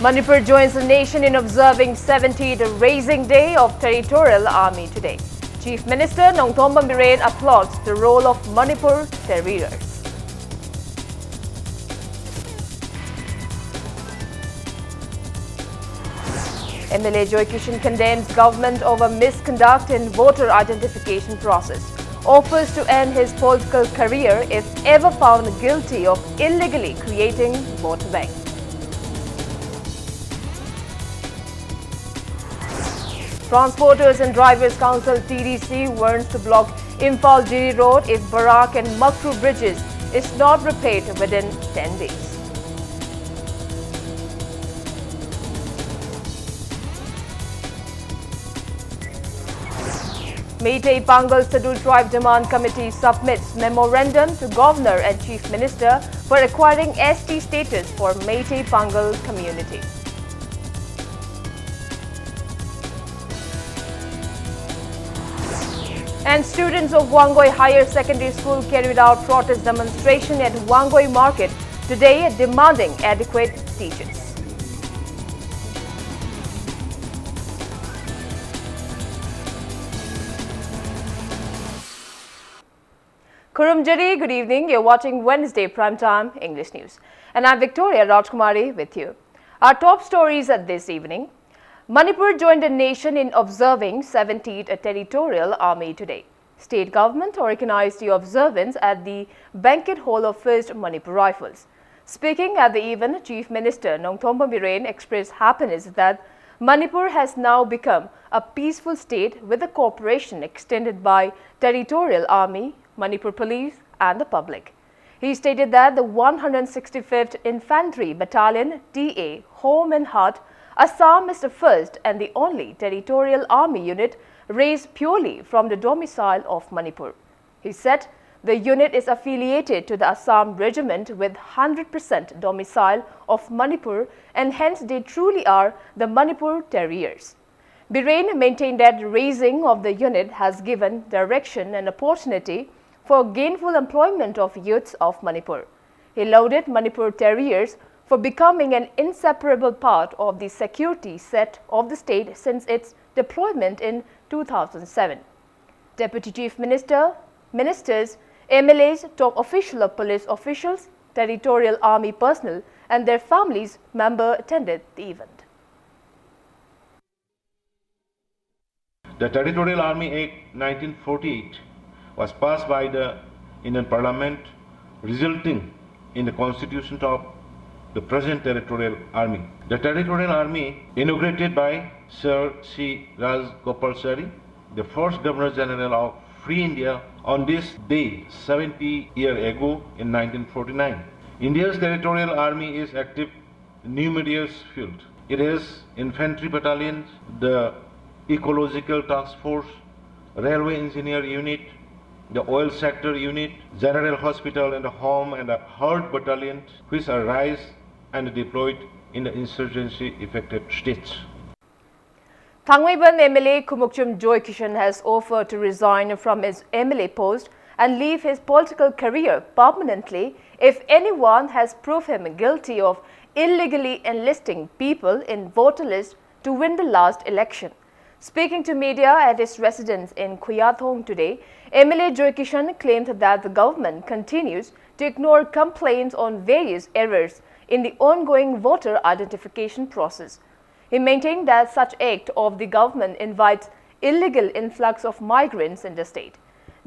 Manipur joins the nation in observing 70th Raising Day of Territorial Army today. Chief Minister Nongthomba Biren applauds the role of Manipur Terriers. MLA Joy Kishan condemns government over misconduct in voter identification process. Offers to end his political career if ever found guilty of illegally creating voter bank. Transporters and Drivers Council TDC warns to block Imphal-Jiri Road if Barak and Makru bridges is not repaired within 10 days. Meitei Pangal Scheduled Tribe Demand Committee submits memorandum to Governor and Chief Minister for acquiring ST status for Meitei Pangal community. And students of Wangoi Higher Secondary School carried out protest demonstration at Wangoi Market today demanding adequate teachers. Kurumjari, good evening. You're watching Wednesday Primetime English News. And I'm Victoria Rajkumari with you. Our top stories at this evening. Manipur joined the nation in observing 70th Territorial Army today. State government organized the observance at the banquet hall of 1st Manipur Rifles. Speaking at the event, Chief Minister Nongthomba Biren expressed happiness that Manipur has now become a peaceful state with the cooperation extended by Territorial Army, Manipur Police and the public. He stated that the 165th Infantry Battalion TA Home and Heart Assam is the first and the only Territorial Army unit raised purely from the domicile of Manipur. He said the unit is affiliated to the Assam Regiment with 100% domicile of Manipur and hence they truly are the Manipur Terriers. Biren maintained that raising of the unit has given direction and opportunity for gainful employment of youths of Manipur. He lauded Manipur Terriers for becoming an inseparable part of the security set of the state since its deployment in 2007. Deputy Chief Minister, Ministers, MLAs, top official of police officials, Territorial Army personnel and their families member attended the event. The Territorial Army Act 1948 was passed by the Indian Parliament, resulting in the constitution of the present Territorial Army. The Territorial Army, inaugurated by Sir C. Raj Gopalachari, the first Governor General of Free India, on this day 70 years ago in 1949. India's Territorial Army is active in numerous fields. It has infantry battalions, the Ecological Task Force, Railway Engineer Unit, the Oil Sector Unit, General Hospital and Home and Heart Battalions, which are raised and deployed in the insurgency-affected states. Thangweiban MLA Kumukchum Joy Kishan has offered to resign from his MLA post and leave his political career permanently if anyone has proved him guilty of illegally enlisting people in voter list to win the last election. Speaking to media at his residence in Khuyathong today, MLA Joy Kishan claimed that the government continues to ignore complaints on various errors in the ongoing voter identification process. He maintained that such act of the government invites illegal influx of migrants in the state.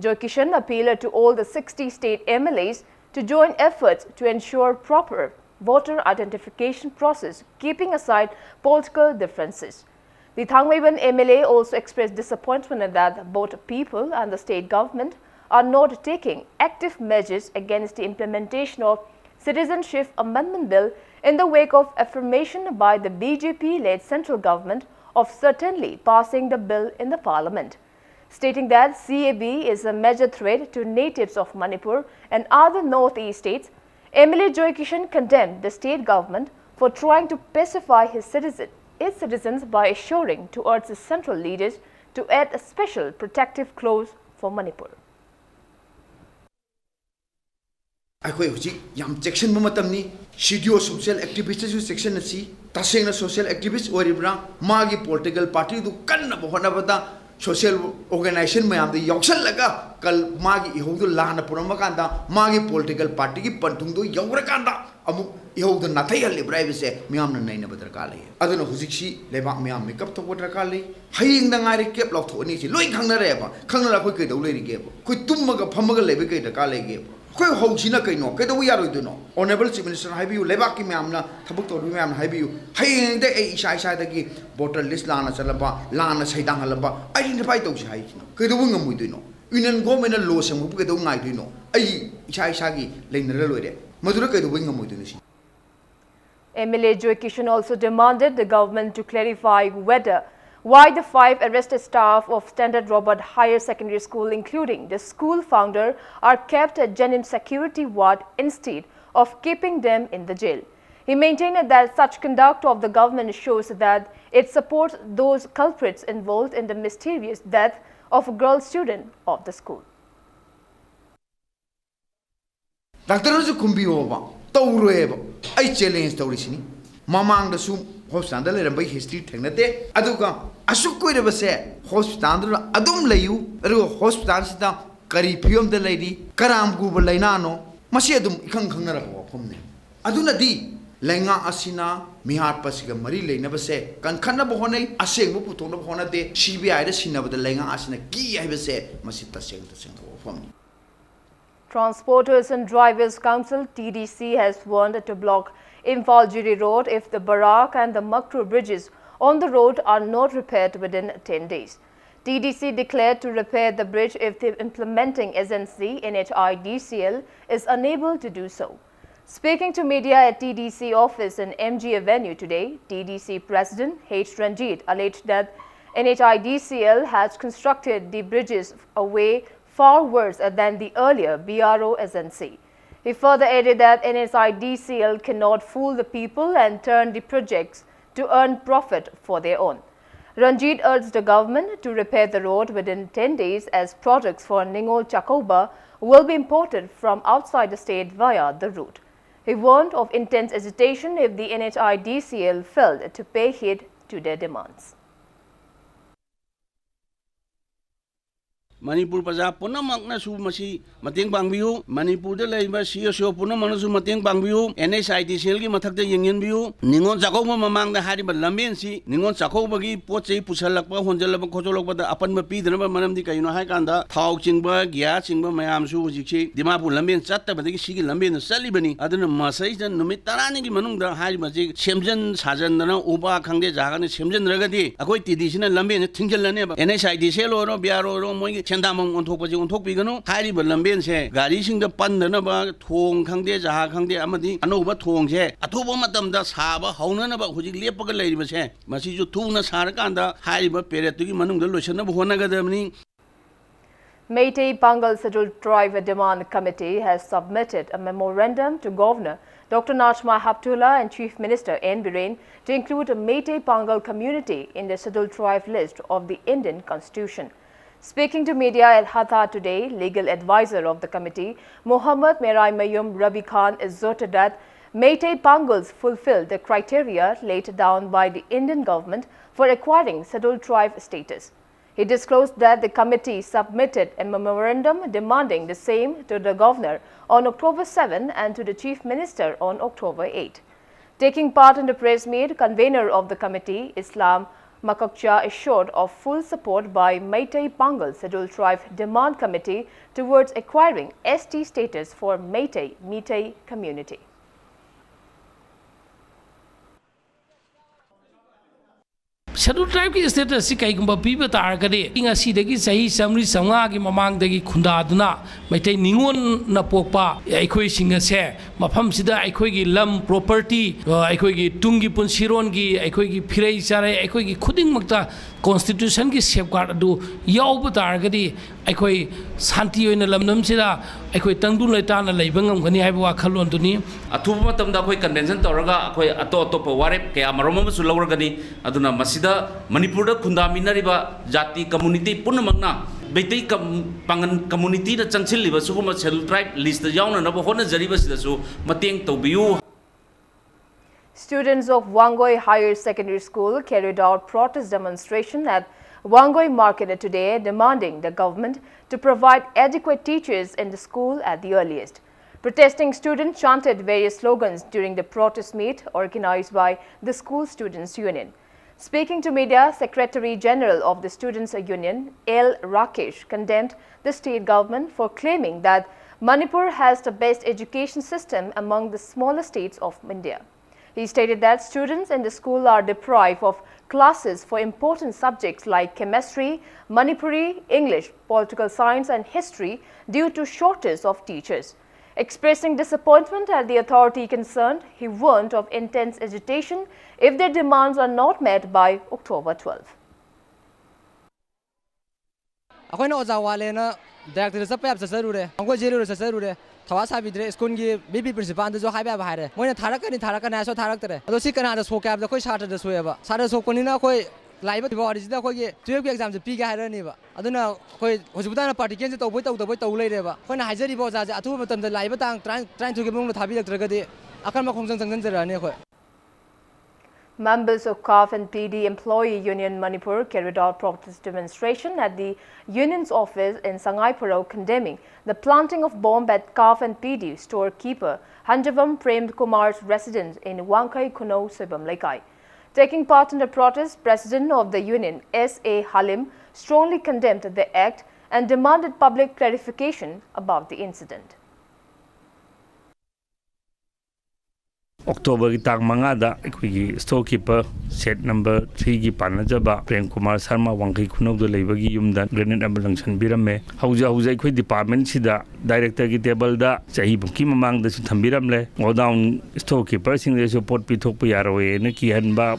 Joy Kishan appealed to all the 60 state MLAs to join efforts to ensure proper voter identification process, keeping aside political differences. The Thangweiban MLA also expressed disappointment that both people and the state government are not taking active measures against the implementation of Citizenship Amendment Bill in the wake of affirmation by the BJP-led central government of certainly passing the bill in the parliament. Stating that CAB is a major threat to natives of Manipur and other northeast states, MLA Joy Kishan condemned the state government for trying to pacify its citizens by assuring to urge the central leaders to add a special protective clause for Manipur. ꯑꯩꯈꯣꯏ ꯍꯧꯖꯤꯛ ꯌꯥꯝ ꯆꯦꯛꯁꯤꯟꯕ ꯃꯇꯝꯅꯤ ꯁꯤꯗꯤꯑꯣ social ꯑꯦꯛꯇꯤꯚꯤꯁꯇꯁꯨ ꯆꯦꯛꯁꯤꯟꯅꯁꯤ ꯇꯁꯦꯡꯅ social ꯑꯦꯛꯇꯤꯚꯤꯁ ꯑꯣꯏꯔꯤꯕ꯭ꯔꯥ ꯃꯥꯒꯤ political ꯄꯥꯔꯇꯤꯗꯨ ꯀꯟꯅꯕ ꯍꯣꯠꯅꯕꯗ social organisation ꯃꯌꯥꯝꯗ ꯌꯥꯎꯁꯜꯂꯒ ꯃꯥꯒꯤ ꯏꯍꯧꯗꯨ ꯂꯥꯟꯅ ꯄꯨꯔꯝꯕ ꯀꯥꯟꯗ ꯃꯥꯒꯤ ꯄꯣꯂꯤꯇꯤꯀꯦꯜ ꯄꯥꯔꯇꯤꯒꯤ ꯄꯟꯊꯨꯡꯗꯨ ꯌꯧꯔꯀꯥꯟꯗ ꯑꯃꯨꯛ ꯏꯍꯧꯗ ꯅꯥꯊꯩꯍꯜꯂꯤꯕ꯭ꯔꯥ ꯍꯥꯏꯕꯁꯦ ꯃꯤꯌꯥꯝꯅ ꯅꯩꯅꯕ ꯗꯔꯀꯥꯔ ꯂꯩ ꯑꯗꯨꯅ ꯍꯧꯖꯤꯛꯁꯤ ꯂꯩꯕꯥꯛ ꯃꯌꯥꯝ ꯃꯦꯀꯞ ꯇꯧꯕ ꯗꯔꯀꯥꯔ ꯂꯩ ꯍꯌꯦꯡꯗ ꯉꯥꯏꯔꯦ ꯀꯦꯞ ꯂꯥꯎꯊꯣꯛꯑꯅꯤ ꯁꯤ ꯂꯣꯏ ꯈꯪꯅꯔꯦꯕ ꯈꯪꯅꯔ ꯑꯩꯈꯣꯏ ꯀꯩꯗꯧ ꯂꯩꯔꯤꯒꯦꯕ ꯑꯩꯈꯣꯏ ꯇꯨꯝꯃꯒ ꯐꯝꯃꯒ ꯂꯩꯕ ꯀꯩ ꯗꯔꯀꯥꯔ ꯂꯩꯒꯦꯕ ꯑꯩꯈꯣꯏ ꯍꯧꯁꯤꯅ ꯀꯩꯅꯣ ꯀꯩꯗꯧꯕ ꯌꯥꯔꯣꯏꯗꯣꯏꯅꯣ ꯑꯣꯅꯔꯦꯕꯜ ꯆꯤꯐ ꯃꯤꯅꯤꯁꯇꯔꯅ ꯍꯥꯏꯕꯤꯌꯨ ꯂꯩꯕꯥꯛꯀꯤ ꯃꯌꯥꯝꯅ ꯊꯕꯛ ꯇꯧꯔꯤꯕ ꯃꯌꯥꯝꯅ ꯍꯥꯏꯕꯤꯌꯨ ꯍꯌꯦꯡꯗ ꯑꯩ ꯏꯁꯥꯗꯒꯤ ꯚꯣꯇꯔ ꯂꯤꯁ ꯂꯥꯟꯅ ꯆꯠꯂꯕ ꯂꯥꯟꯅ ꯁꯩꯗꯥꯡꯍꯜꯂꯕ ꯑꯥꯏꯗꯦꯟꯇꯤꯐꯥꯏ ꯇꯧꯁꯤ ꯍꯥꯏꯁꯤꯅ ꯀꯩꯗꯧꯕ ꯉꯝꯃꯣꯏꯗꯣꯏꯅꯣ ꯌꯨꯅꯤꯌꯟ ꯒꯣꯔꯃꯦꯟꯅ ꯂꯣ ꯁꯦꯝꯃꯛꯄ ꯀꯩꯗꯧ ꯉꯥꯏꯗꯣꯏꯅꯣ ꯑꯩ ꯏꯁꯥꯒꯤ ꯂꯩꯅꯔ ꯂꯣꯏꯔꯦ ꯃꯗꯨꯗ ꯀꯩꯗꯧꯕꯩ ꯉꯝꯃꯣꯏꯗꯣꯏꯅꯣ ꯁꯤ MLA Joy Kishan also demanded the government to clarify whether why the 5 arrested staff of Standard Robert Higher Secondary School, including the school founder, are kept at Janin security ward instead of keeping them in the jail. He maintained that such conduct of the government shows that it supports those culprits involved in the mysterious death of a girl student of the school. Doctor Kumbiova, Taurueva, I challenge Taurisini. Mamang the Sum, Hospital, and by history, Tegnate, Aduka, Asukwe, Hospital, Adum Layu, Hospital, Caripium the lady, Karam Gubalainano, Masiadum, Kankana, Aduna di, Lenga Asina, Mihar Pasiga Marile, never say, Kankana Bohone, Aseng Putona Hona de, Shibi the Sina with the Lenga Asina, Key, I will say, Masita Seng to sing for me. Transporters and Drivers Council (TDC) has warned to block Imphal-Jiri Road if the Barak and the Makru bridges on the road are not repaired within 10 days. TDC declared to repair the bridge if the implementing agency NHIDCL is unable to do so. Speaking to media at TDC office in MG Avenue today, TDC President H. Ranjit alleged that NHIDCL has constructed the bridges away far worse than the earlier BRO agency. He further added that NHIDCL cannot fool the people and turn the projects to earn profit for their own. Ranjit urged the government to repair the road within 10 days as products for Ningol Chakoba will be imported from outside the state via the route. He warned of intense agitation if the NHIDCL failed to pay heed to their demands. Manipur Paza Punamakna Sumasi, Mating Bangview, Manipur the Labor, CSO Punamanasu Mating Bangview, NSIT Selgi Matakta Union View, Ningon Sakoma Mamang the Hariba Lambensi, Ningon Sakobagi, Poche, Pusalapa, Honjalaba Kotolok, the Upon Mapi, the number Manamdika, Haikanda, Tau Chingba, Gia Chingba, Mayam Suji, Dimapu Lamben Sata, but the Shiki Lamben, Salibani, other than Masai, and Numitarani Manunda, Harimaji, Shemjan, Sajan, Uba, Kange Zagan, Shemjan Ragati, a quite additional Lamben, Tingalaneba, NSIT Selo, Biaro, Chendamong on top of Pigano, Hariba Lamben say, Garishing the Pandanaba, Tong Kangde, Zaha Kangde Amadi, Anova Tong say, Atoba Madam das Haba, Honanaba, who is Lepaga lady was say, Masijo Tuna Sarakanda, Hariba Peretu Manung, the Lucian of Honagadamni. Meitei Pangal Scheduled Tribe Demand Committee has submitted a memorandum to Governor Dr. Najma Heptulla and Chief Minister N. Biren to include a Meitei Pangal community in the Scheduled Tribe list of the Indian Constitution. Speaking to media at Hatha today, legal advisor of the committee, Muhammad Merai Mayum Rabi Khan asserted that Meitei Pangals fulfill the criteria laid down by the Indian government for acquiring Scheduled Tribe status. He disclosed that the committee submitted a memorandum demanding the same to the governor on October 7 and to the chief minister on October 8. Taking part in the press meet, convener of the committee, Islam Makokcha assured of full support by Meitei Pangal Scheduled Tribe Demand Committee towards acquiring ST status for Meitei community. Scheduled Tribe ki status si kai gumba piba targade inga si degi sahi samri sanga gi mamang degi khunda duna Meitei ningon na pokpa aikhoi singa se mafam sida aikhoi gi lam property aikhoi gi tungi punsiron gi aikhoi gi phirei chare aikhoi gi khuding makta constitution ki safeguard adu yauba targade aikhoi santi oina lamnam sida aikhoi tangdu leitana leibangam gani haiba khalon duni athuba matamda akhoi convention tawraga akhoi ato warep kaya maromam su lawragani aduna masida Manipur da khunda minariba jati community punamakna Baitai Pangan community the Chanchil liver Sukuma Cell tribe list the Yawn and Hona Zaribas the Su Mating Tobiu. Students of Wangoi Higher Secondary School carried out protest demonstration at Wangoi Market today, demanding the government to provide adequate teachers in the school at the earliest. Protesting students chanted various slogans during the protest meet organized by the School Students' Union. Speaking to media, Secretary General of the Students' Union, L. Rakesh, condemned the state government for claiming that Manipur has the best education system among the smaller states of India. He stated that students in the school are deprived of classes for important subjects like chemistry, Manipuri, English, political science and history due to shortage of teachers. Expressing disappointment at the authority concerned, he warned of intense agitation if their demands are not met by October 12. Thawasa bidre school ki bibi principal jo haiba ba hare moina tharakani so tharaktere ado si kana da so kab da koi sata da soeba sata so koni na koi laiba body da koi ge 12 exam je pi ga hare ni ba aduna koi hojuda na party ken je tawboi taw lei re ba koi na haijari bo ja ja atu matam da laiba tang trying to ge mong thabi dak traga de akan ma khongjang jang jara ne koi. Members of CAF and PD Employee Union Manipur carried out protest demonstration at the union's office in Sangaipuro, condemning the planting of bomb at CAF and PD storekeeper Hanjavam Prem Kumar's residence in Wangkai Kuno Sibam Laikai. Taking part in the protest, President of the union S.A. Halim strongly condemned the act and demanded public clarification about the incident. October tang mangada equigi storekeeper set number 3 gi panajaba Prem Kumar Sharma Wangkai Kuno do lebagi yumdan grenade ambulance birame hauja khoi department sida director gi table da chahi bumki mamang da su thambiramle godown storekeeper sing de support pithok pu yaroe ne ki hanba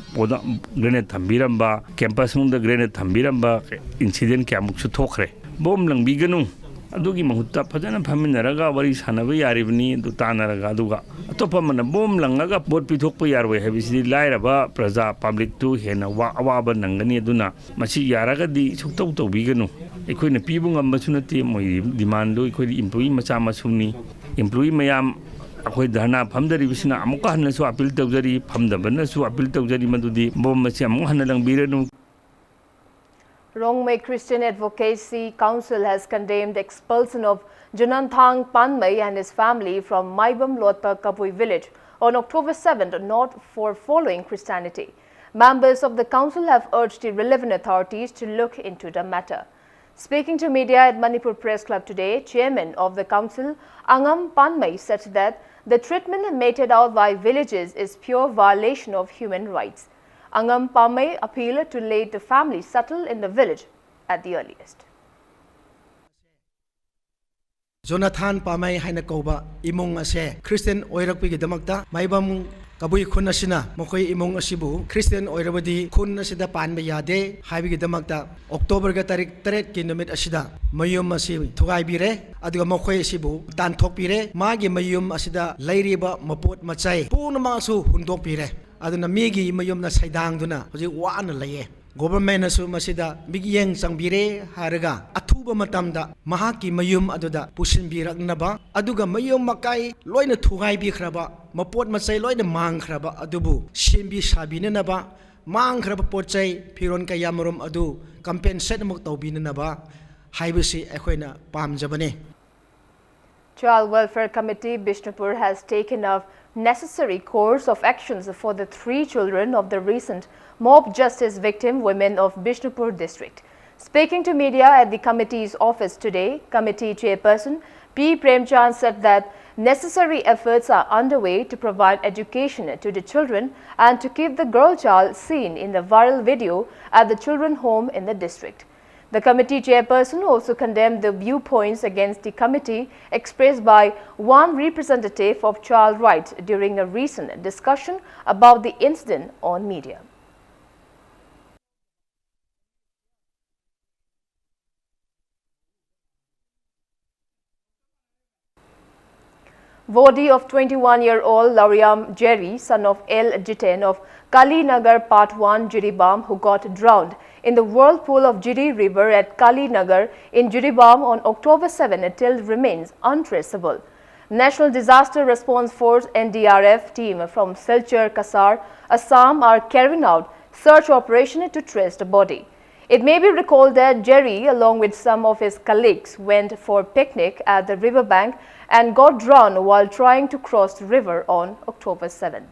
grenade thambiramba campus nung da grenade thambiramba incident kyamuk su thokre bom langbi ganu adugi mahutta phajana phaminaraga wari sanaba yaribni du tanaraga aduga atopa mana bom langaga bot pithokpa yarwe habisi lairaba praja public tu hena awaba nangani aduna masi yaraga di suktau tobiganu ekoina pibu ngamba sunati moi demand do ekoi employee macha masuni employee mayam akoi dharna phamdari bisina amuka hanna su appeal tawjari phamdabana su appeal tawjari madudi bom masi amu hanna langbiranu. Rongmei Christian Advocacy Council has condemned the expulsion of Junanthang Panmai and his family from Maibam Lotpa Kapui village on October 7th, not for following Christianity. Members of the council have urged the relevant authorities to look into the matter. Speaking to media at Manipur Press Club today, Chairman of the council, Angam Panmai, said that the treatment meted out by villages is pure violation of human rights. Angam Panmai appealed to let the family settle in the village at the earliest. Jonathan Panmai haina kauba imong ase Christian oirakpi gi damakta maibam kabui khun asina mokoi imong asibu Christian oirabadi khun asida panba yade haibi gi damakta October ga tarik 3 ki numit asida mayum asi thugai bire aduga mokoi asibu tan thok pire magi mayum asida lairiba mapot machai puna ma su hundok pire aduna migi mayum na saidang duna hoji wana laye government asu masida bigyeng sangbire haraga athuba matamda mahaki mayum aduda pusin biraknaba aduga mayum makai loina thugai bi khraba mapot machai loina mang khraba adubu simbi sabinaba mang khraba pochai phiron ka yamarum adu compensate muk tawbinaba haibasi ekhoina pamjabane. Child Welfare Committee Bishnupur has taken a necessary course of actions for the 3 children of the recent mob justice victim women of Bishnupur district. Speaking to media at the committee's office today, committee chairperson P. Premchand said that necessary efforts are underway to provide education to the children and to keep the girl child seen in the viral video at the children home in the district. The committee chairperson also condemned the viewpoints against the committee expressed by one representative of child rights during a recent discussion about the incident on media. Body of 21-year-old Lauriam Jerry, son of El Jiten of Kali Nagar Part 1, Jiribam, who got drowned in the whirlpool of Jiri River at Kali Nagar in Jiribam on October 7 till remains untraceable. National Disaster Response Force NDRF team from Silchar, Kasar, Assam are carrying out search operation to trace the body. It may be recalled that Jerry, along with some of his colleagues, went for picnic at the riverbank and got drowned while trying to cross the river on October 7.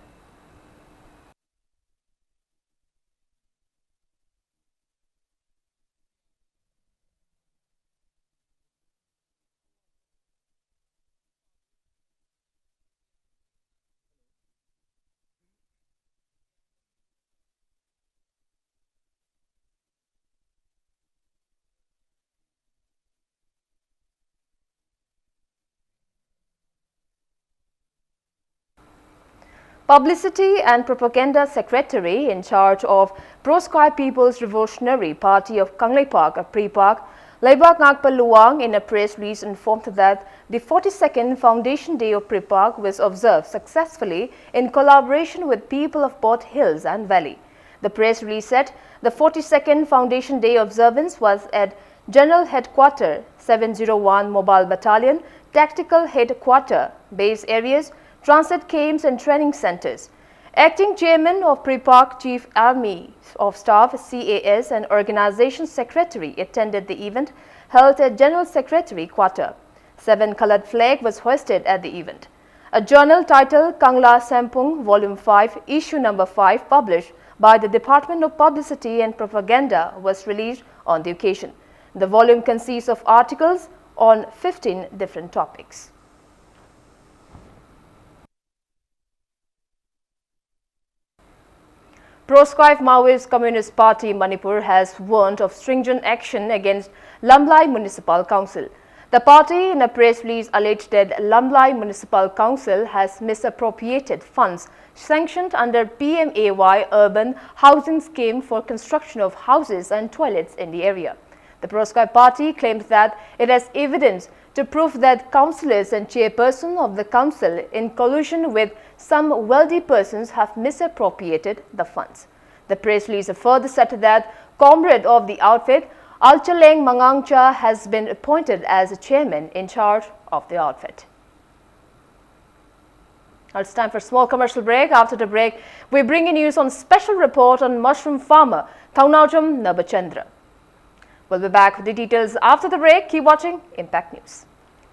Publicity and Propaganda Secretary in charge of Proscribed People's Revolutionary Party of Kangleipak, Pripak, Laibak Ngakpa Luang, in a press release informed that the 42nd Foundation Day of Pripak was observed successfully in collaboration with people of both hills and valley. The press release said the 42nd Foundation Day observance was at General Headquarters, 701 Mobile Battalion, Tactical Headquarters, base areas, transit camps and training centers. Acting Chairman of Pripak Chief Army of Staff CAS and Organization Secretary attended the event held at General Secretary Quarter. 7-colored flag was hoisted at the event. A journal titled Kangla Sampung Volume 5, Issue Number 5, published by the Department of Publicity and Propaganda, was released on the occasion. The volume consists of articles on 15 different topics. Proscribed Maoist Communist Party Manipur has warned of stringent action against Lamlai Municipal Council. The party, in a press release, alleged that Lamlai Municipal Council has misappropriated funds sanctioned under PMAY Urban Housing Scheme for construction of houses and toilets in the area. The proscribed party claimed that it has evidence to prove that councillors and chairperson of the council, in collusion with some wealthy persons, have misappropriated the funds. The press release further said that comrade of the outfit, Alchaleng Mangangcha, has been appointed as a chairman in charge of the outfit. Now it's time for a small commercial break. After the break, we bring you news on special report on mushroom farmer Thaunawjam Nabachandra. We'll be back with the details after the break. Keep watching Impact News.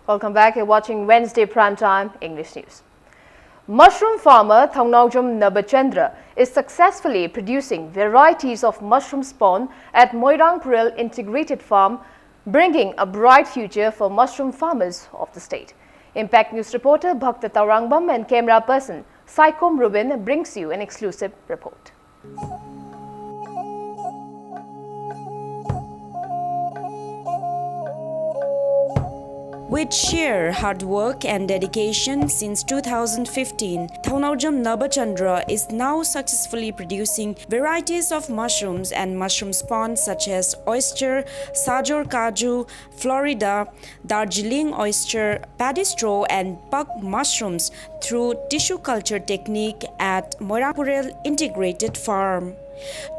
Welcome back. You're watching Wednesday Primetime English News. Mushroom farmer Thaunawjam Nabachandra is successfully producing varieties of mushroom spawn at Moirangpuril Integrated Farm, bringing a bright future for mushroom farmers of the state. Impact News reporter Bhakta Taurangbam and camera person Saikom Rubin brings you an exclusive report. With sheer hard work and dedication since 2015, Thaunawjam Nabachandra is now successfully producing varieties of mushrooms and mushroom spawn such as oyster, Sajor Kaju, Florida, Darjeeling oyster, paddy straw and bug mushrooms through tissue culture technique at Moirangpuril Integrated Farm.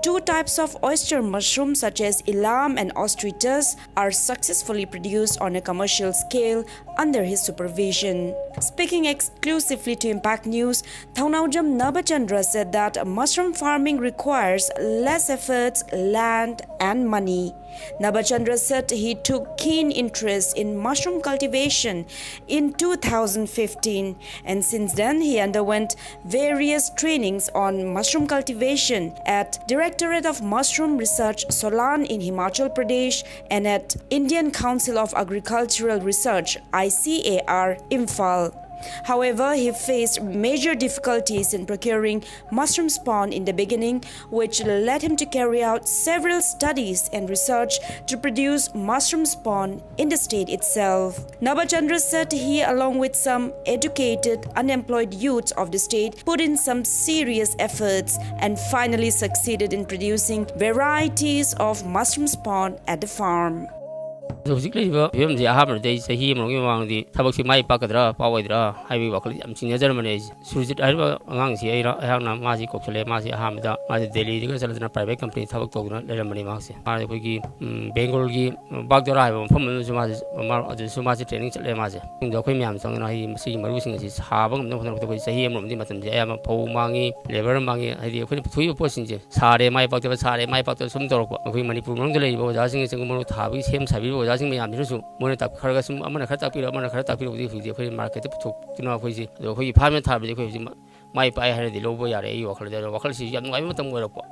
Two types of oyster mushrooms such as Elam and Ostritus are successfully produced on a commercial scale under his supervision. Speaking exclusively to Impact News, Thaunawjam Nabachandra said that mushroom farming requires less efforts, land and money. Nabachandra said he took keen interest in mushroom cultivation in 2015 and since then he underwent various trainings on mushroom cultivation at Directorate of Mushroom Research Solan in Himachal Pradesh and at Indian Council of Agricultural Research ICAR Imphal. However, he faced major difficulties in procuring mushroom spawn in the beginning, which led him to carry out several studies and research to produce mushroom spawn in the state itself. Nabachandra said he, along with some educated, unemployed youths of the state, put in some serious efforts and finally succeeded in producing varieties of mushroom spawn at the farm. ꯍꯧꯖꯤꯛ ꯂꯩꯔꯤꯕ ꯐꯤꯕꯝꯁꯤ ꯑꯍꯥꯟꯕꯗ ꯆꯍꯤ ꯑꯃꯒꯤ ꯃꯃꯥꯡꯗꯗꯤ ꯊꯕꯛꯁꯤ ꯃꯥꯏ ꯄꯥꯛꯀꯗ꯭ꯔꯥ ꯄꯥꯛꯑꯣꯏꯗ꯭ꯔꯥ ꯍꯥꯏꯕꯒꯤ ꯋꯥꯈꯜ ꯌꯥꯝ ꯆꯤꯡꯅꯖꯔꯝꯕꯅꯦ ꯑꯩꯁꯦ ꯁꯨꯔꯖꯤꯠ ꯍꯥꯏꯔꯤꯕ ꯑꯉꯥꯡꯁꯤ ꯑꯩꯍꯥꯛꯅ ꯃꯥꯁꯤ ꯀꯧꯁꯜꯂꯦ ꯃꯥꯁꯤ ꯑꯍꯥꯟꯕꯗ ꯃꯥꯁꯤ ꯗꯦꯜꯂꯤꯗꯒ ꯆꯠꯂꯗꯅ ꯄ꯭ꯔꯥꯏꯚꯦꯠ ꯀꯝꯄꯅꯤ ꯊꯕꯛ ꯇꯧꯗꯨꯅ ꯂꯩꯔꯝꯕꯅꯤ ꯃꯍꯥꯛꯁꯦ ꯃꯥꯁꯤ ꯑꯩꯈꯣꯏꯒꯤ ꯕꯦꯡꯒꯣꯜꯒꯤ ꯕꯥꯒꯗꯣꯔꯥ ꯍꯥꯏꯕ ꯃꯐꯝ ꯑꯗꯨꯁꯨ ꯑꯗꯨꯁꯨ ꯃꯥꯁꯤ ꯇ꯭ꯔꯦꯅꯤꯡ ꯆꯠꯂꯦ ꯃꯥꯁꯦ ꯑꯩꯈꯣꯏ ꯃꯌꯥꯝ ꯆꯪꯗꯅ ꯍꯥꯏꯗꯤ ꯃꯁꯤꯒꯤ ꯃꯔꯨꯁꯤꯡ ꯑꯁꯤ ꯁꯥꯕ ꯉꯝꯅꯕ ꯍꯣꯠꯅꯕꯗ ꯑꯩꯈꯣꯏ ꯆꯍꯤ ꯑꯃꯔꯣꯝꯗꯤ ꯃꯇꯝꯁꯦ ꯑꯌꯥꯝꯕ ꯐꯧ ꯃꯥꯡꯉꯤ ꯂꯦꯕꯔ ꯃꯥꯡꯉꯤ ꯍꯥꯏꯗꯤ ꯑꯩꯈꯣꯏꯅ ꯄꯨꯊꯣꯛꯏꯕ ꯄꯣꯠꯁꯤꯡꯁꯦ ꯁꯥꯔꯦ ꯃꯥꯏ ꯄꯥꯛꯇꯕ ꯁꯥꯔꯦ ꯃꯥꯏ ꯄꯥꯛꯇꯕ ꯁꯨꯝ ꯇꯧꯔꯛꯄ ꯑꯩꯈꯣꯏ ꯃꯅꯤꯄꯨꯔ ꯃꯅꯨꯡꯗ ꯂꯩꯔꯤꯕ ꯑꯣꯖꯥꯁꯤꯡ ꯆꯦꯡꯒꯨꯝ ꯃꯔꯨ ꯊꯥꯕꯒꯤ ꯁꯦꯝ ꯁꯥꯕꯤꯔꯤꯕ ꯑꯣꯖꯥꯁꯤꯡ ꯃꯌꯥꯝꯁꯤꯅꯁꯨ ꯃꯣꯏꯅ ꯈꯔꯒ ꯁꯨꯝ ꯑꯃꯅ ꯈꯔ ꯇꯥꯛꯄꯤꯔꯛ ꯑꯃꯅ ꯈꯔ ꯇꯥꯛꯄꯤꯔꯛꯄꯗꯤ ꯍꯧꯖꯤꯛ ꯑꯩꯈꯣꯏ ꯃꯥꯔꯀꯦꯠꯇ ꯄꯨꯊꯣꯛꯇꯨꯅ ꯑꯩꯈꯣꯏꯁꯤ ꯑꯗꯣ ꯑꯩꯈꯣꯏꯒꯤ ꯐꯥꯔꯃꯦꯟ ꯊꯥꯕꯁꯤ ꯑꯩꯈꯣꯏ ꯍꯧꯖꯤꯛ ꯃꯥꯏ ꯄꯥꯛꯑꯦ ꯍꯥꯏꯔꯗꯤ ꯂꯧꯕ ꯌꯥꯔꯦ ꯑꯩꯒꯤ ꯋꯥꯈꯜꯗ ꯑꯗꯣ ꯋꯥꯈꯜꯁꯤ ꯌꯥꯝ ꯅꯨꯡꯉꯥꯏꯕ ꯃꯇꯝ ꯑꯣꯏꯔꯛꯄ.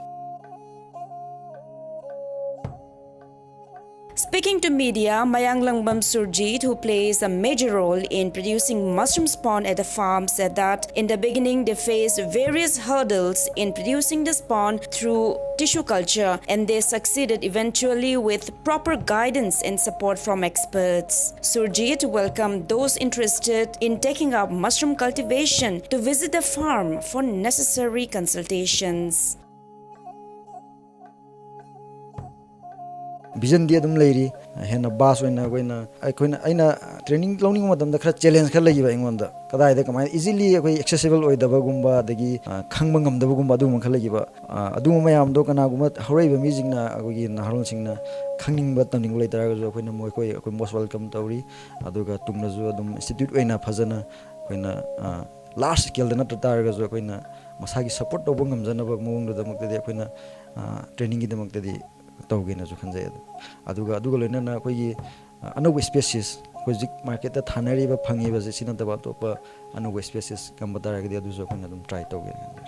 Speaking to media, Mayang Langbam Surjit, who plays a major role in producing mushroom spawn at the farm, said that in the beginning they faced various hurdles in producing the spawn through tissue culture, and they succeeded eventually with proper guidance and support from experts. Surjit welcomed those interested in taking up mushroom cultivation to visit the farm for necessary consultations. Vision dia dum leiri hena bas oina aina training learning madam da khara challenge khara lagi ba ingonda kadai da kamai easily akoi accessible oidaba gumba dagi khangba ngamdaba gumba adu man khara lagi ba adu mayam do kana gumba horei ba music na akoi na harol sing na khangning ba tamning lei tara ga akoi na moi koi most welcome tawri aduga tungna ju adum institute oina phajana koina large scale da na tar ga akoi na masagi support do bangam jana ba mong do damak de akoi na training gi damak de tawgena ju khanjai aduga loina akogi anubu species hojik market ta thanari ba phangi ba sina da ba to pa anubu species kam batara ga adu ju khona dum try tawgena.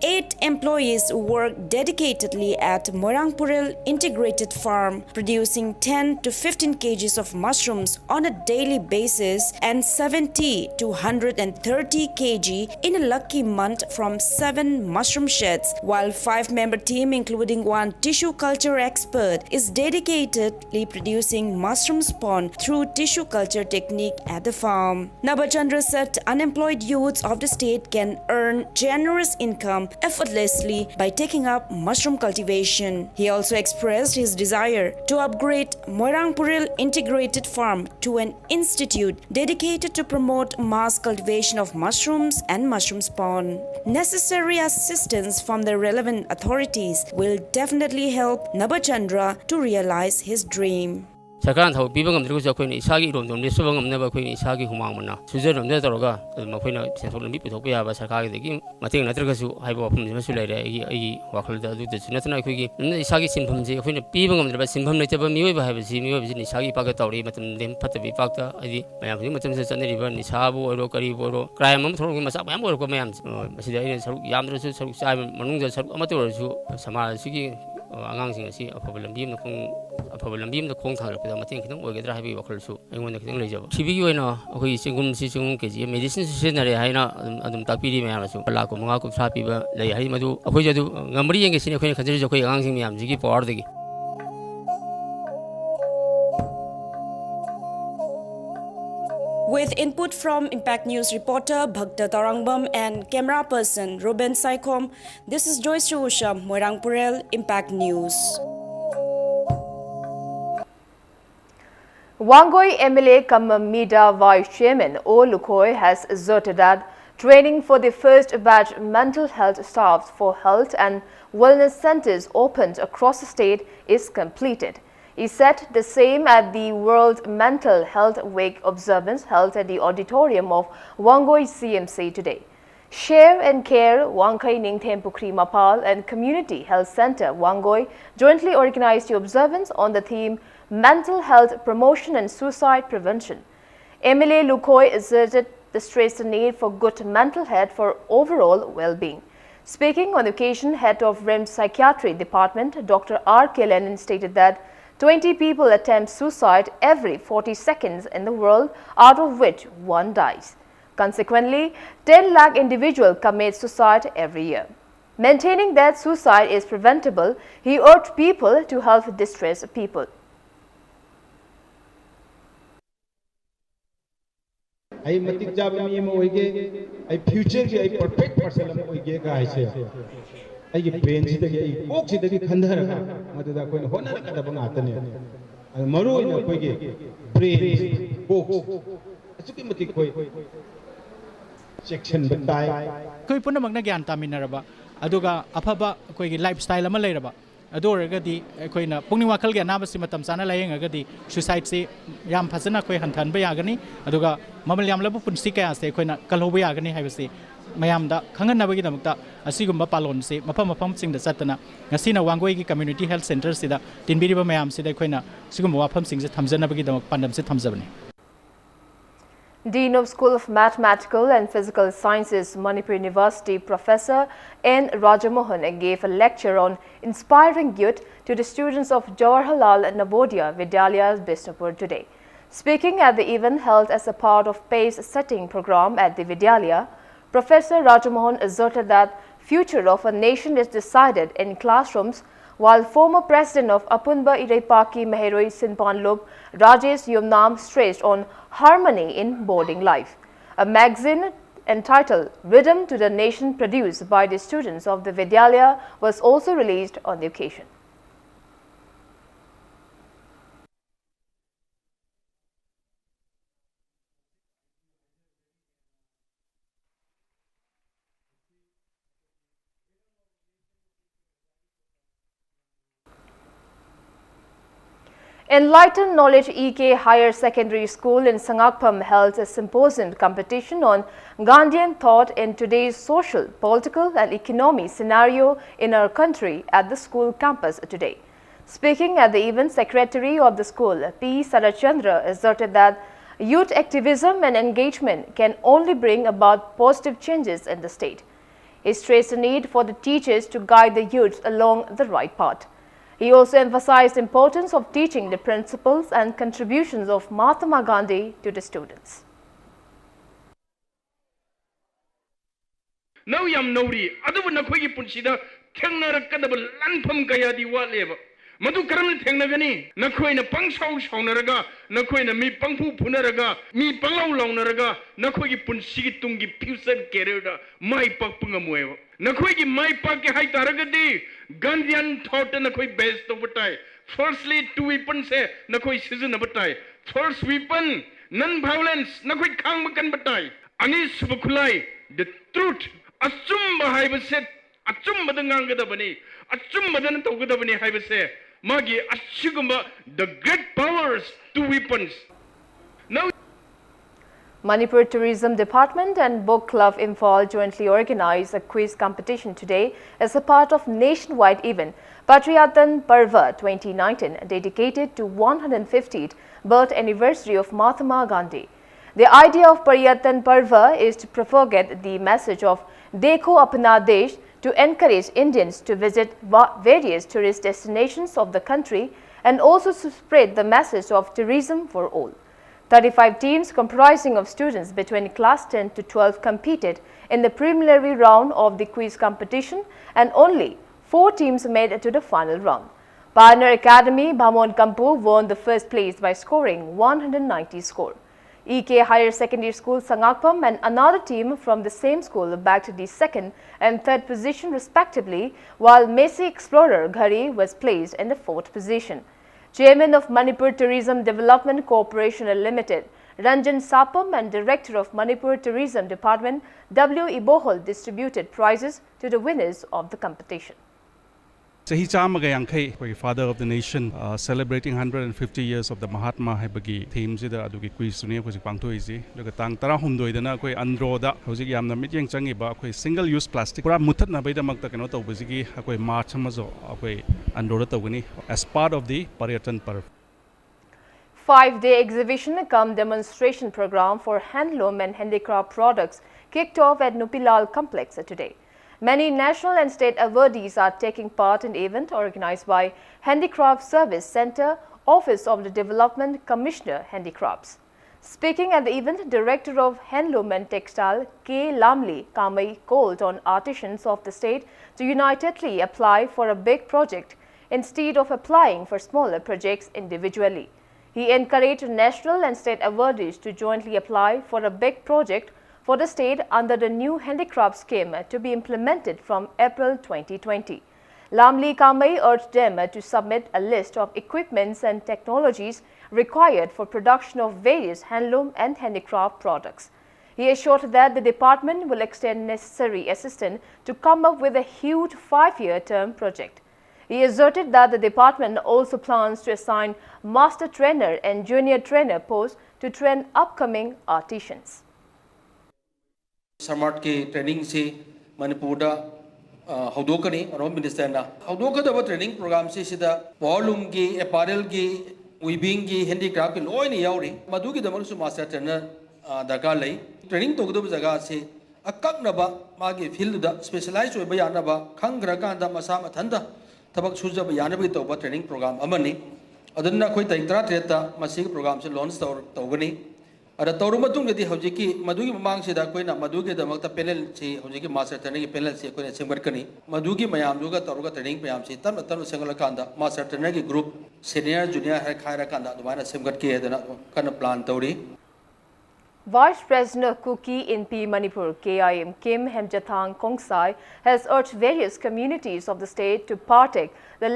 8 employees work dedicatedly at Moirangpuril Integrated Farm, producing 10 to 15 kgs of mushrooms on a daily basis and 70 to 130 kg in a lucky month from 7 mushroom sheds, while 5-member team including 1 tissue culture expert is dedicatedly producing mushroom spawn through tissue culture technique at the farm. Nabachandra said unemployed youths of the state can earn generous income effortlessly by taking up mushroom cultivation. He also expressed his desire to upgrade Moirangpuril Integrated Farm to an institute dedicated to promote mass cultivation of mushrooms and mushroom spawn. Necessary assistance from the relevant authorities will definitely help Nabachandra to realize his dream. Sarkaran thau piba ngamdru ko akoina isagi romdom ne suba ngamnaba akoina isagi humang mana sujarom ne toroga makoina senthol lambi puthokpa yaba sarkar gi degi mating natraga su haiba wafum jima su leire ai wakhal da du de sunatna akoigi isagi sinpham ji akoina piba ngamdra sinpham leitaba mioi ba haiba ji mioi ji isagi paga tawri matam dem phatabi pakta ai mayam ji matam se chaneri ba nisabu oro kari boro crime am thorong masa mayam oro ko mayam masida ai saruk yamdra su saruk sai manung da saruk amato su samaj sigi angangsing asi afaba lambi am khong afaba lambi am khong thangrapda mating khitang oigedra haibi wakhal su aingon da khitang leijaba sibigi oina akoi chingum si chingum keji medicine sisinare haina adum takpiri mayam su la ko manga ko thra piba lei hai madu akoi jadu ngamri yenge sine akoi khajari akoi angangsing mayam jigi power degi. With input from Impact News reporter Bhakta Tarangbam and camera person Ruben Saikom, this is Joyce Chusha, Moirangpuril, Impact News. Wangoi MLA Kamamida Vice Chairman O Lukhoi has asserted that training for the first batch mental health staff for health and wellness centers opened across the state is completed. He said the same at the World Mental Health Week observance held at the auditorium of Wangoi CMC today. Share and Care Wangkai Ningthem Pukri Mapal and Community Health Center Wangoi jointly organized the observance on the theme Mental Health Promotion and Suicide Prevention. MLA Lukhoi asserted the stressed need for good mental health for overall well-being. Speaking on the occasion, head of RIMS Psychiatry Department, Dr. R. K. Lenin, stated that 20 people attempt suicide every 40 seconds in the world, out of which 1 dies. Consequently, 10 lakh individuals commit suicide every year. Maintaining that suicide is preventable, he urged people to help distressed people. I matik jab mi mo hoige I future ki I perfect person am hoige ka aise ꯑꯩꯒꯤ ꯕ꯭ꯔꯦꯟꯁꯤꯗꯒꯤ ꯑꯩꯒꯤ ꯀꯣꯛꯁꯤꯗꯒꯤ ꯈꯟꯊꯔꯒ ꯃꯗꯨꯗ ꯑꯩꯈꯣꯏꯅ ꯍꯣꯠꯅꯔꯛꯀꯗꯕ ꯉꯥꯛꯇꯅꯦ ꯑꯗꯨ ꯃꯔꯨꯑꯣꯏꯅ ꯑꯩꯈꯣꯏꯒꯤ brain ꯀꯣꯛ ꯑꯁꯨꯛꯀꯤ ꯃꯇꯤꯛ ꯑꯩꯈꯣꯏ ꯆꯦꯛꯁꯤꯟꯕ ꯇꯥꯏ ꯑꯩꯈꯣꯏ ꯄꯨꯝꯅꯃꯛꯅ ꯒ꯭ꯌꯥꯟ ꯇꯥꯃꯤꯟꯅꯔꯕ ꯑꯗꯨꯒ ꯑꯐꯕ ꯑꯩꯈꯣꯏꯒꯤ ꯂꯥꯏꯐ ꯁ꯭ꯇꯥꯏꯜ ꯑꯃ ꯂꯩꯔꯕ ꯑꯗꯨ ꯑꯣꯏꯔꯒꯗꯤ ꯑꯩꯈꯣꯏꯅ ꯄꯨꯛꯅꯤꯡ ꯋꯥꯈꯜꯒꯤ ꯑꯅꯥꯕꯁꯤ ꯃꯇꯝ ꯆꯥꯅ ꯂꯥꯌꯦꯡꯉꯒꯗꯤ ꯁꯨꯏꯁꯥꯏꯗꯁꯤ ꯌꯥꯝ ꯐꯖꯅ ꯑꯩꯈꯣꯏ ꯍꯟꯊꯍꯟꯕ ꯌꯥꯒꯅꯤ ꯑꯗꯨꯒ ꯃꯃꯜ ꯌꯥꯝꯂꯕ ꯄꯨꯟꯁꯤ ꯀꯌꯥꯁꯦ ꯑꯩꯈꯣꯏꯅ ꯀꯜꯍꯧꯕ ꯌꯥꯒꯅꯤ ꯍꯥꯏꯕꯁꯤ ꯃꯌꯥꯝꯗ ꯈꯪꯍꯟꯅꯕꯒꯤꯗꯃꯛꯇ ꯑꯁꯤꯒꯨꯝꯕ ꯄꯥꯂꯣꯟꯁꯤ ꯃꯐꯝ ꯃꯐꯝꯁꯤꯡꯗ ꯆꯠꯇꯅ ꯉꯁꯤꯅ ꯋꯥꯡꯒꯣꯏꯒꯤ ꯀꯝꯃ꯭ꯌꯨꯅꯤꯇꯤ ꯍꯦꯜꯊ ꯁꯦꯟꯇꯔꯁꯤꯗ ꯇꯤꯟꯕꯤꯔꯤꯕ ꯃꯌꯥꯝꯁꯤꯗ ꯑꯩꯈꯣꯏꯅ ꯁꯤꯒꯨꯝꯕ ꯋꯥꯐꯝꯁꯤꯡꯁꯦ ꯊꯝꯖꯅꯕꯒꯤꯗꯃꯛ ꯄꯥꯟꯗꯝꯁꯦ ꯊꯝꯖꯕꯅꯤ Dean of School of Mathematical and Physical Sciences, Manipur University, Professor N. Rajamohan gave a lecture on inspiring youth to the students of Jawaharlal Navodaya Vidyalaya, Bishnupur today. Speaking at the event held as a part of pace-setting program at the Vidyalaya, Professor Rajamohan asserted that future of a nation is decided in classrooms, while former president of Apunba Ireipaki Meheroi Sinpanlub, Rajesh Yumnam, stressed on harmony in boarding life. A magazine entitled Rhythm to the Nation, produced by the students of the Vidyalaya, was also released on the occasion. Enlightened Knowledge EK Higher Secondary School in Sangakpam held a symposium competition on Gandhian thought in today's social, political and economic scenario in our country at the school campus today. Speaking at the event, Secretary of the school, P. Sarachandra, asserted that youth activism and engagement can only bring about positive changes in the state. He stressed the need for the teachers to guide the youth along the right path. He also emphasized the importance of teaching the principles and contributions of Mahatma Gandhi to the students. Now yam nori adu na khoi gi punsida thengna rakadaba lanpham kaya di waleba madu karam thengnagani na khoi na pangsau saunaraga na khoi na mi pangphu phunaraga mi panglau launaraga na khoi gi punsi gi tungi future career da mai pak pungamoeba na khoi gi mai pak ke hai taragadi Gandhian thought na khoi base to batai firstly two weapons se na khoi season batai first weapon non violence na khoi khang makan batai ani subkhulai the truth achumba haibase achumba ngangadabani achumba na tawgadabani haibase magi achigumba the great powers two weapons. Now Manipur Tourism Department and Book Club Imphal jointly organized a quiz competition today as a part of nationwide event Patriyatan Parva 2019, dedicated to 150th birth anniversary of Mahatma Gandhi. The idea of Patriyatan Parva is to propagate the message of Dekho Apna Desh, to encourage Indians to visit various tourist destinations of the country and also to spread the message of tourism for all. 35 teams comprising of students between class 10 to 12 competed in the preliminary round of the quiz competition, and only 4 teams made it to the final round. Pioneer Academy Bhamon Kampu won the first place by scoring 190 score. EK Higher Secondary School Sangakpam and another team from the same school bagged the second and third position respectively, while Messi Explorer Ghari was placed in the fourth position. Chairman of Manipur Tourism Development Corporation Limited, Ranjan Sapam, and Director of Manipur Tourism Department, W. Ibohol, distributed prizes to the winners of the competition. Sahi Chamaga Yankei, Father of the Nation, celebrating 150 years of the Mahatma Haibagi theme Zida Aduki Quiz Sunia Kusi Pangto Easy, Lokatang Tarahum Doidana, Koi Androda, Hosiki Yam the Meeting Changiba, single use plastic, Pura Mutana Beta Maktakanoto Busiki, Akoi Marchamazo, Akoi Androda Tawini, as part of the Paryatan Parv. 5-day exhibition cum demonstration program for handloom and handicraft products kicked off at Nupilal Complex today. Many national and state awardees are taking part in the event organized by Handicraft Service Center, Office of the Development Commissioner, Handicrafts. Speaking at the event, Director of Handloom and Textile, K. Lamli Kamai, called on artisans of the state to unitedly apply for a big project instead of applying for smaller projects individually. He encouraged national and state awardees to jointly apply for a big project for the state under the new handicraft scheme to be implemented from April 2020. Lamli Kamai urged them to submit a list of equipments and technologies required for production of various handloom and handicraft products. He assured that the department will extend necessary assistance to come up with a huge 5-year term project. He asserted that the department also plans to assign master trainer and junior trainer posts to train upcoming artisans. Smart की training से मणिपुर दा हौदोकनी और minister ना हौदोकदब training programme से सिदा volume की apparel की weaving की हैंडीक्राफ्ट की लोइन यावरी मधुकी दमन मास्टर ट्रेनर दरकार लई ट्रेनिंग तौगदब जगह से अकक्नबा मागी फील्ड दा स्पेशलाइज होय बयानबा खंग्रकांदा मसा मथंदा थबक सुजब यानबी तौबा ट्रेनिंग प्रोग्राम अमनी अदुना कोई तारीख 33 मसी प्रोग्राम से लॉन्च तौगनी अदा तौर मतुंगदि हौजिकी मधुगी ममांगसिदा कोइना मधुगी दमकता पैनल से हौजिकी मास्टर ट्रेनिंग की पैनल से कोइना सेमगटकनी मधुगी मयामदुगा तौरगा ट्रेनिंग मयाम से तम तम सेंगलकांदा मास्टर ट्रेनर की ग्रुप सीनियर जूनियर हर खायराकांदा दुमाना सेमगटके हेदना कन plan तौरी Vice President of Kuki in P. Manipur, KIM Kim Hemjathang Kongsai, has urged various communities of the state to partake the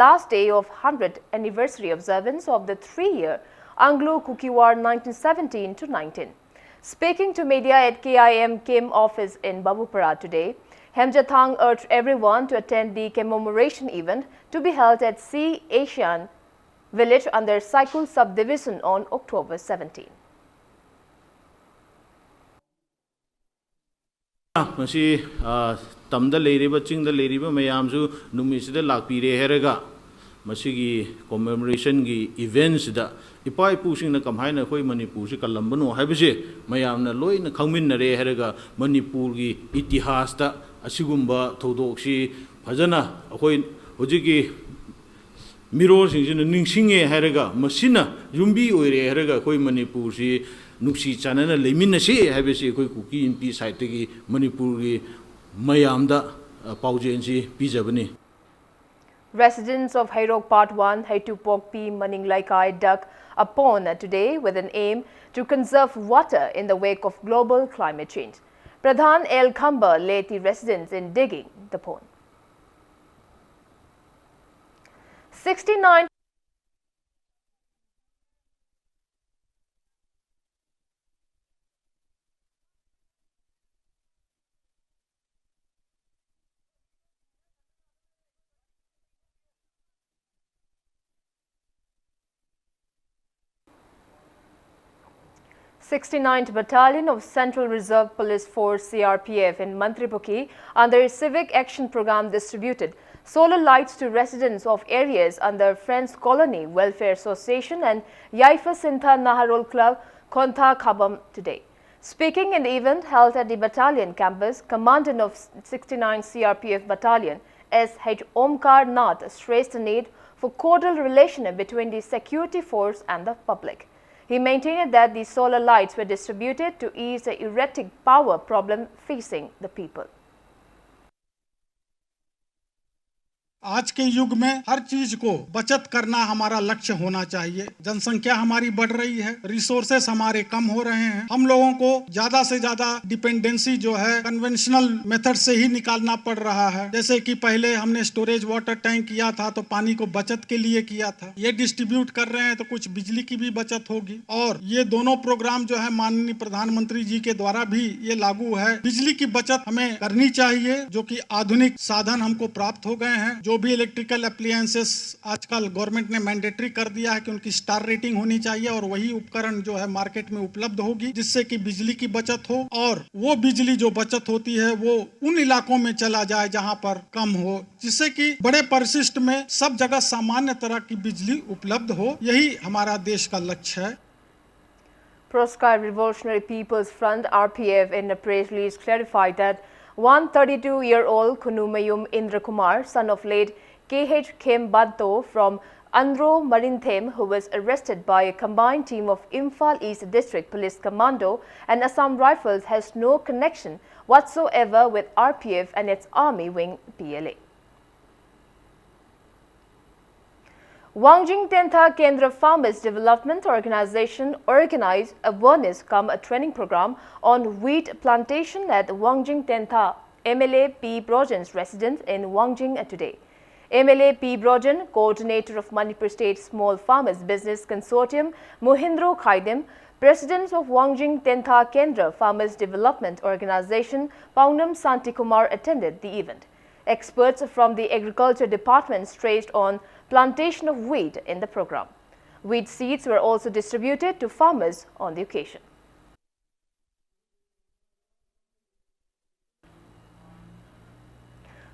last day of 100th anniversary observance of the 3-year Anglo-Kuki War 1917 to 19. Speaking to media at KIM Kim office in Babupara today, Hemjathang urged everyone to attend the commemoration event to be held at C. Asian village under Cycle subdivision on October 17. मसी तमदा लेरिबा चिंगदा लेरिबा मयामसु नुमिसिदा लाकपीरे हेरगा मसीगी कमेमोरेशन की इवेंट्स दा इपा इपुसिंगना कमहायना खोई मणिपुर से कलंबनो हाइबसे मयामना लोइना खंगमिनरे हेरगा मणिपुर की इतिहास दा असिगुंबा थौदोक्सी फजना अखोई होजिकी मिरोसिंगसिना निंगसिंगे हेरगा मसिना युंबी ओइरे हेरगा खोई मणिपुर से नुक्सी चानना लेमिनसे हाइबसे खोई कुकी एमपी साइड की मणिपुर की मयामदा पाउजेंसी पिजबनी. Residents of Hairok Part 1, Haitupok P. Maninglaikai dug a pond today with an aim to conserve water in the wake of global climate change. Pradhan El Khamba led the residents in digging the pond. 69 69th Battalion of Central Reserve Police Force CRPF in Mantripuki under a civic action program distributed solar lights to residents of areas under Friends Colony Welfare Association and Yaifa Sintha Naharol Club, Kontha Khabam today. Speaking in the event held at the battalion campus, Commandant of 69th CRPF Battalion S.H. Omkar Nath stressed the need for cordial relation between the security force and the public. He maintained that the solar lights were distributed to ease the erratic power problem facing the people. आज के युग में हर चीज को बचत करना हमारा लक्ष्य होना चाहिए। जनसंख्या हमारी बढ़ रही है, रिसोर्सेस हमारे कम हो रहे हैं। हम लोगों को ज्यादा से ज्यादा डिपेंडेंसी जो है कन्वेंशनल मेथड से ही निकालना पड़ रहा है। जैसे कि पहले हमने स्टोरेज वाटर टैंक किया था तो पानी को बचत के लिए किया था। ये डिस्ट्रीब्यूट कर रहे हैं तो कुछ बिजली की भी बचत होगी। और ये दोनों प्रोग्राम जो है माननीय प्रधानमंत्री जी के द्वारा भी ये लागू है। बिजली की बचत हमें करनी चाहिए, जो कि आधुनिक साधन हमको प्राप्त हो गए हैं। जो भी इलेक्ट्रिकल अप्लायंसेस आजकल गवर्नमेंट ने मैंडेटरी कर दिया है कि उनकी स्टार रेटिंग होनी चाहिए और वही उपकरण जो है मार्केट में उपलब्ध होगी, जिससे कि बिजली की बचत हो और वो बिजली जो बचत होती है वो उन इलाकों में चला जाए जहां पर कम हो, जिससे कि बड़े परिशिष्ट में सब जगह सामान्य तरह की बिजली उपलब्ध हो। यही हमारा देश का लक्ष्य है। Proscribed Revolutionary People's Front RPF in a press release clarified that 132-year-old Kunumayum Indra Kumar, son of late K.H. Khem Badto from Andro Marinthem, who was arrested by a combined team of Imphal East District Police Commando and Assam Rifles, has no connection whatsoever with RPF and its army wing PLA. Wangjing Tentha Kendra Farmers Development Organization organized a awareness-cum training program on wheat plantation at Wangjing Tentha MLA P. Brojan's residence in Wangjing today. MLA P. Brojan, coordinator of Manipur State Small Farmers Business Consortium, Mohindro Khaidem, president of Wangjing Tentha Kendra Farmers Development Organization, Paunam Santikumar attended the event. Experts from the Agriculture Department stressed on plantation of wheat in the program. Wheat seeds were also distributed to farmers on the occasion.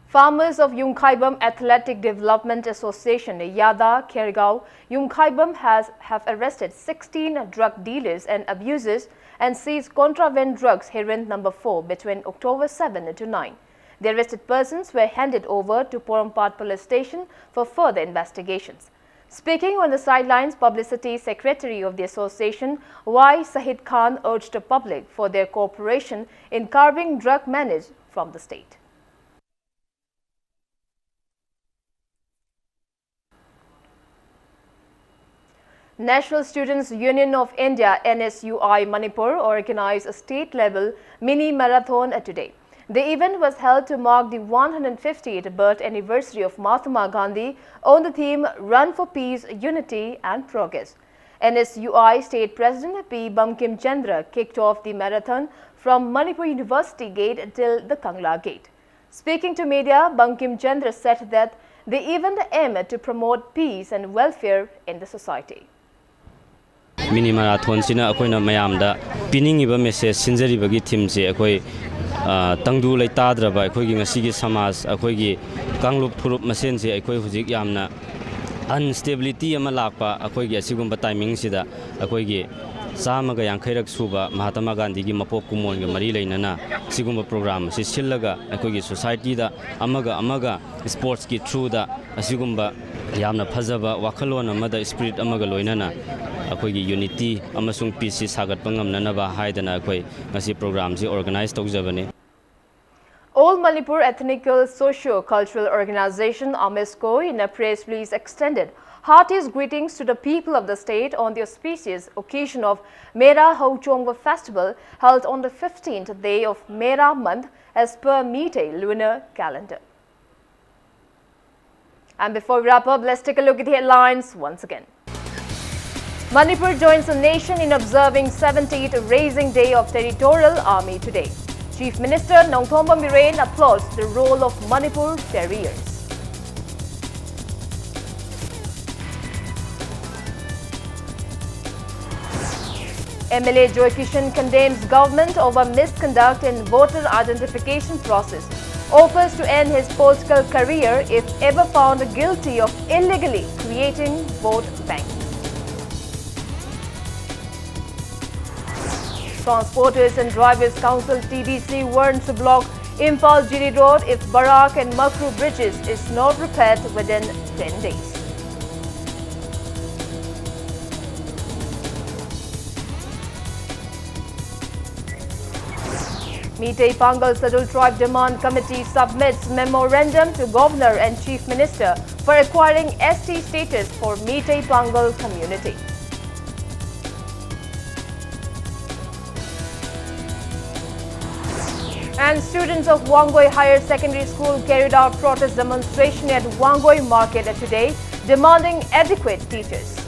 Farmers of Yungkhaibam Athletic Development Association, Yada Khergao, Yungkhaibam have arrested 16 drug dealers and abusers and seized contraband drugs heroin number 4 between October 7 to 9. The arrested persons were handed over to Porompat Police Station for further investigations. Speaking on the sidelines, Publicity Secretary of the association, Y. Sahid Khan, urged the public for their cooperation in curbing drug menace from the state. National Students Union of India NSUI Manipur organized a state-level mini marathon today. The event was held to mark the 150th birth anniversary of Mahatma Gandhi on the theme Run for Peace, Unity and Progress. NSUI State President P. Bankim Chandra kicked off the marathon from Manipur University Gate till the Kangla Gate. Speaking to media, Bankim Chandra said that the event aimed to promote peace and welfare in the society. Mini marathon sina akoina mayamda piningiba message sinjaribagi theme se akoi tangdu lai tadraba akoigi ngasigi samaj akoigi kanglup phurup masen se akoi hujik yamna unstability ama lakpa akoigi asigumba timing sida akoigi Samaga Yankairak Suba, Mahatma Gandhi gi mapop kumon ga mari lainana sigumba program si sillaga akoigi society da amaga sports ki through da asigumba yamna phajaba wakhalon amada spirit amaga loinana akoigi unity amasung peace si sagat pangamna ba haidana akoi ngasi program si organize tawjabane. All Manipur Ethnical Socio-Cultural Organization AMESCO in a press release extended heartiest greetings to the people of the state on the auspicious occasion of Mera Hauchongwa festival held on the 15th day of Mera month as per Meitei lunar calendar. And before we wrap up, let's take a look at the headlines once again. Manipur joins the nation in observing 70th Raising Day of Territorial Army today. Chief Minister Nongthomba Miren applauds the role of Manipur Terriers. MLA Joy Kishan condemns government over misconduct in voter identification process, offers to end his political career if ever found guilty of illegally creating vote bank. Transporters and Drivers Council TDC warns to block Impal Giri Road if Barak and Makru bridges is not repaired within 10 days. Meitei Pangal Scheduled Tribe Demand Committee submits memorandum to Governor and Chief Minister for acquiring ST status for Meitei Pangal community. And students of Wangoi Higher Secondary School carried out protest demonstration at Wangoi Market today, demanding adequate teachers.